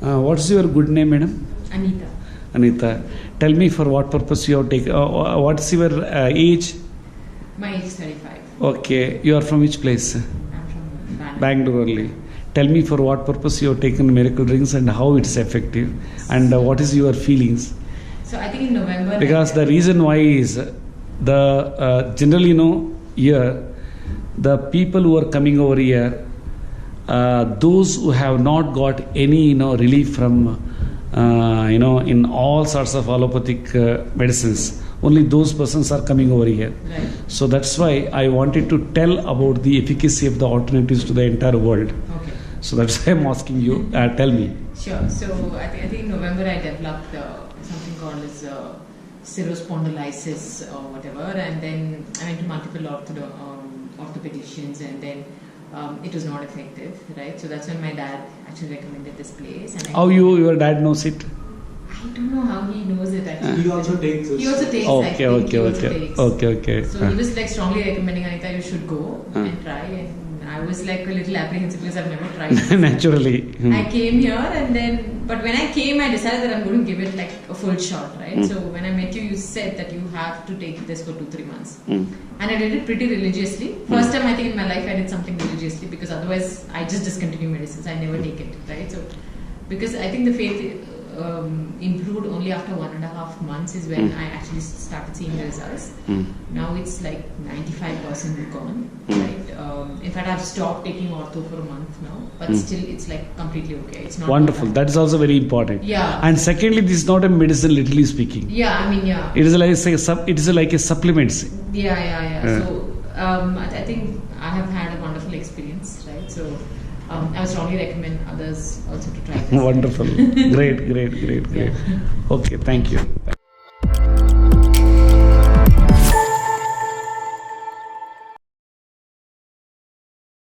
What's your good name, madam? Anita. Anita. Tell me for what purpose you have taken. What's your age? My age is 35. Okay. You are from which place? I'm from Bangalore. Bangalore only. Tell me for what purpose you have taken miracle drinks and how it's effective, and what is your feelings? So I think in November. Because the reason why is the generally here the people who are coming over here, those who have not got any relief from in all sorts of allopathic medicines, only those persons are coming over here. Right. So that's why I wanted to tell about the efficacy of the alternatives to the entire world. Okay. So that's why I'm asking you. Tell me. Sure. So I think in November I developed something called as spondylitis or whatever, and then I went to multiple orthopedicians, and then it was not effective, right? So that's when my dad actually recommended this place. And How your dad knows it? I don't know how he knows it actually. He also takes this. He also takes. Okay. So he was like strongly recommending, Anita, you should go and try. And I was like a little apprehensive because I've never tried it. Naturally. I came here but when I came, I decided that I'm going to give it like a full shot, right? So when I met you, you said that you have to take this for 2-3 months. And I did it pretty religiously. First time I think in my life I did something religiously, because otherwise I just discontinue medicines. I never take it, right? So because I think the faith improved only after 1.5 months is when I actually started seeing the results. Now it's like 95% gone, right? In fact, I've stopped taking ortho for a month now, but still it's like completely okay. It's not wonderful. That is also very important. Yeah. And secondly, this is not a medicine, literally speaking. Yeah, I mean, yeah. It is like a supplement. Yeah. So I think I have had a wonderful experience, right? So I would strongly recommend others also to try this. Wonderful. Great. Yeah. Okay, thank you.